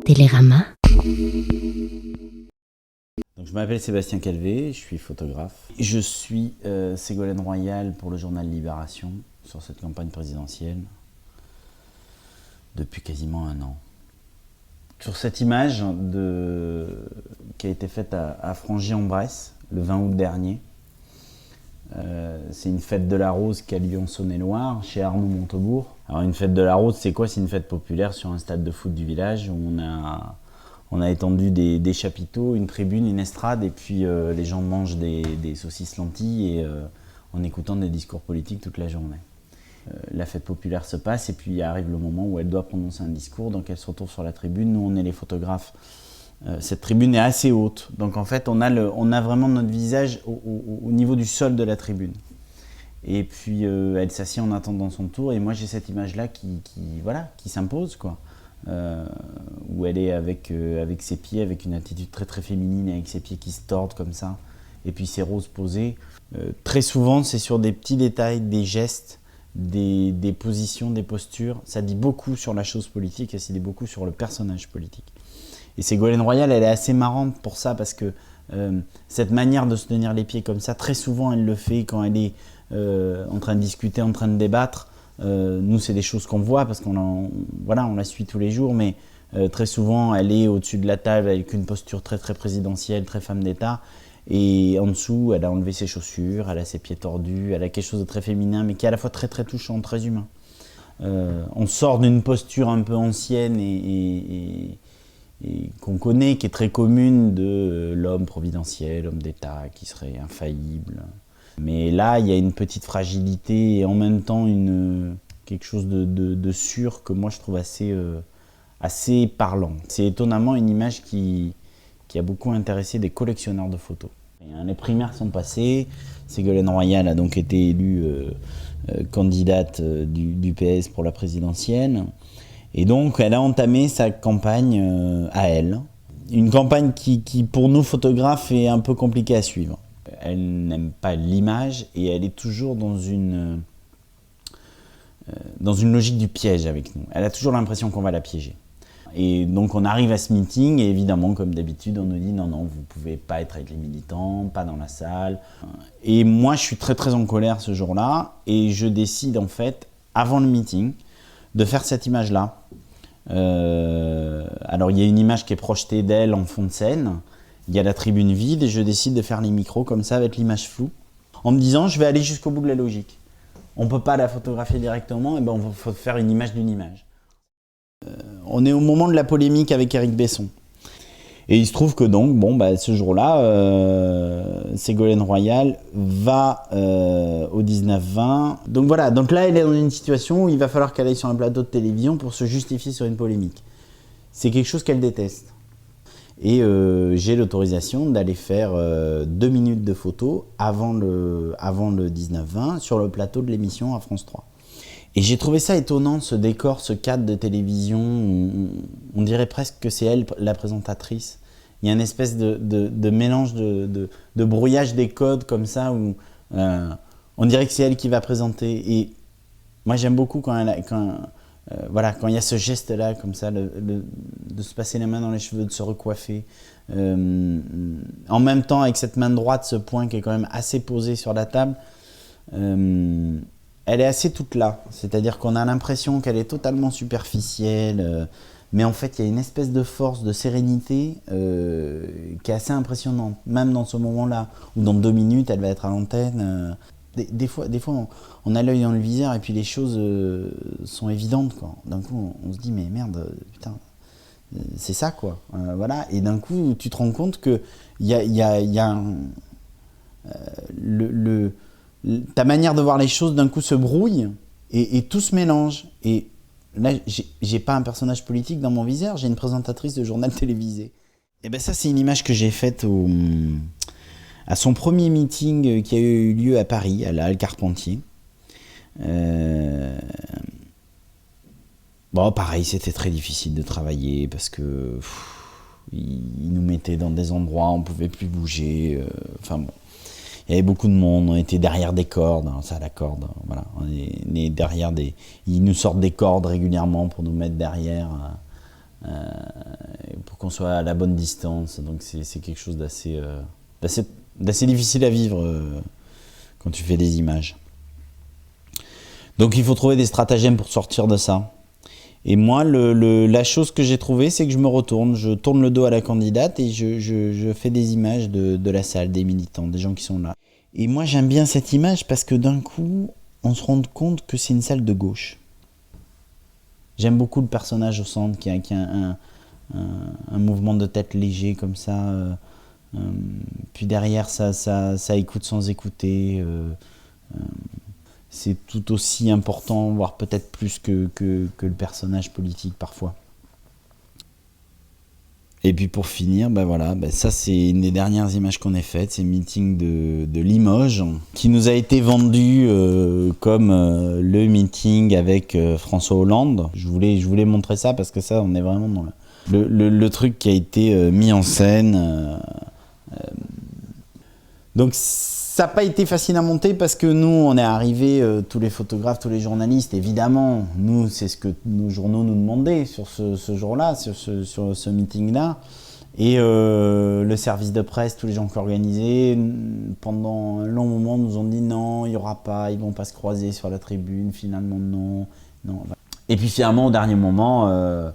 Télérama. Donc, je m'appelle Sébastien Calvé, je suis photographe. Je suis Ségolène Royal pour le journal Libération sur cette campagne présidentielle depuis quasiment un an. Sur cette image qui a été faite à Frangy-en-Bresse le 20 août dernier, c'est une fête de la rose qui a lieu en Saône-et-Loire, chez Arnaud Montebourg. Alors une fête de la rose, c'est quoi? C'est une fête populaire sur un stade de foot du village où on a étendu des chapiteaux, une tribune, une estrade, et puis les gens mangent des saucisses lentilles et en écoutant des discours politiques toute la journée. La fête populaire se passe et puis arrive le moment où elle doit prononcer un discours, donc elle se retrouve sur la tribune. Nous, on est les photographes. Cette tribune est assez haute, donc en fait on a vraiment notre visage au niveau du sol de la tribune. Et puis elle s'assied en attendant son tour, et moi j'ai cette image-là qui s'impose, quoi. Où elle est avec ses pieds, avec une attitude très très féminine, avec ses pieds qui se tordent comme ça, et puis ses roses posées. Très souvent c'est sur des petits détails, des gestes, des positions, des postures. Ça dit beaucoup sur la chose politique et ça dit beaucoup sur le personnage politique. Et Ségolène Royal, elle est assez marrante pour ça, parce que cette manière de se tenir les pieds comme ça, très souvent elle le fait quand elle est en train de discuter, en train de débattre. Nous, c'est des choses qu'on voit parce qu'on la suit tous les jours, mais très souvent elle est au-dessus de la table avec une posture très très présidentielle, très femme d'État, et en dessous elle a enlevé ses chaussures, elle a ses pieds tordus, elle a quelque chose de très féminin mais qui est à la fois très très touchant, très humain. On sort d'une posture un peu ancienne et qu'on connaît, qui est très commune de l'homme providentiel, l'homme d'État qui serait infaillible. Mais là, il y a une petite fragilité et en même temps quelque chose de sûr que moi je trouve assez parlant. C'est étonnamment une image qui a beaucoup intéressé des collectionneurs de photos. Les primaires sont passées, Ségolène Royal a donc été élue candidate du PS pour la présidentielle. Et donc, elle a entamé sa campagne à elle. Une campagne qui, pour nous photographes, est un peu compliquée à suivre. Elle n'aime pas l'image et elle est toujours dans une logique du piège avec nous. Elle a toujours l'impression qu'on va la piéger. Et donc, on arrive à ce meeting et évidemment, comme d'habitude, on nous dit non, vous ne pouvez pas être avec les militants, pas dans la salle. Et moi, je suis très, très en colère ce jour-là et je décide, en fait, avant le meeting, de faire cette image-là. Alors il y a une image qui est projetée d'elle en fond de scène, il y a la tribune vide et je décide de faire les micros comme ça avec l'image floue, en me disant je vais aller jusqu'au bout de la logique. On ne peut pas la photographier directement, et ben on va faire une image d'une image. On est au moment de la polémique avec Éric Besson. Et il se trouve que donc, ce jour-là, Ségolène Royal va au 19-20. Donc voilà, donc là, elle est dans une situation où il va falloir qu'elle aille sur un plateau de télévision pour se justifier sur une polémique. C'est quelque chose qu'elle déteste. Et j'ai l'autorisation d'aller faire 2 minutes de photos avant le 19-20 sur le plateau de l'émission à France 3. Et j'ai trouvé ça étonnant, ce décor, ce cadre de télévision. On dirait presque que c'est elle la présentatrice. Il y a une espèce de mélange, de brouillage des codes comme ça, où on dirait que c'est elle qui va présenter. Et moi j'aime beaucoup quand il y a ce geste-là, comme ça, de se passer la main dans les cheveux, de se recoiffer. En même temps, avec cette main droite, ce point qui est quand même assez posé sur la table, elle est assez toute là, c'est-à-dire qu'on a l'impression qu'elle est totalement superficielle, mais en fait il y a une espèce de force, de sérénité qui est assez impressionnante, même dans ce moment-là, où dans 2 minutes elle va être à l'antenne. Des fois on a l'œil dans le viseur et puis les choses sont évidentes, quoi. D'un coup on se dit mais merde, putain, c'est ça, quoi. Voilà. Et d'un coup tu te rends compte que ta manière de voir les choses d'un coup se brouille et tout se mélange. Et là, j'ai pas un personnage politique dans mon viseur, j'ai une présentatrice de journal télévisé. Et ben ça, c'est une image que j'ai faite à son premier meeting qui a eu lieu à Paris, à la Halle Carpentier. Pareil, c'était très difficile de travailler parce que ils nous mettaient dans des endroits où on pouvait plus bouger. Il y avait beaucoup de monde, on était derrière des cordes, ça, la corde, voilà, on est derrière ils nous sortent des cordes régulièrement pour nous mettre derrière pour qu'on soit à la bonne distance. Donc c'est quelque chose d'assez difficile à vivre quand tu fais des images. Donc il faut trouver des stratagèmes pour sortir de ça. Et moi, la chose que j'ai trouvée, c'est que je tourne le dos à la candidate et je fais des images de la salle, des militants, des gens qui sont là. Et moi, j'aime bien cette image parce que d'un coup, on se rend compte que c'est une salle de gauche. J'aime beaucoup le personnage au centre qui a un mouvement de tête léger comme ça. Puis derrière, ça écoute sans écouter. C'est tout aussi important, voire peut-être plus que le personnage politique parfois. Et puis pour finir, ça c'est une des dernières images qu'on ait faites, c'est le meeting de Limoges, qui nous a été vendu comme le meeting avec François Hollande. Je voulais montrer ça parce que ça, on est vraiment dans le truc qui a été mis en scène. Donc ça n'a pas été facile à monter parce que nous, on est arrivés, tous les photographes, tous les journalistes, évidemment, nous, c'est ce que nos journaux nous demandaient sur ce jour-là, sur ce meeting-là. Et le service de presse, tous les gens qui organisaient, pendant un long moment, nous ont dit non, il n'y aura pas, ils ne vont pas se croiser sur la tribune, finalement non. Et puis finalement, au dernier moment,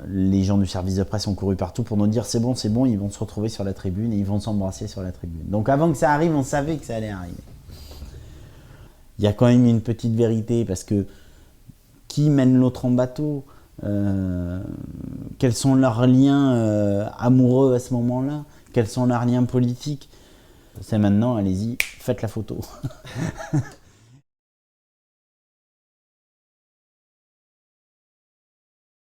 les gens du service de presse ont couru partout pour nous dire c'est bon, ils vont se retrouver sur la tribune et ils vont s'embrasser sur la tribune. Donc avant que ça arrive, on savait que ça allait arriver. Il y a quand même une petite vérité parce que qui mène l'autre en bateau, quels sont leurs liens amoureux à ce moment-là, quels sont leurs liens politiques. C'est maintenant, allez-y, faites la photo.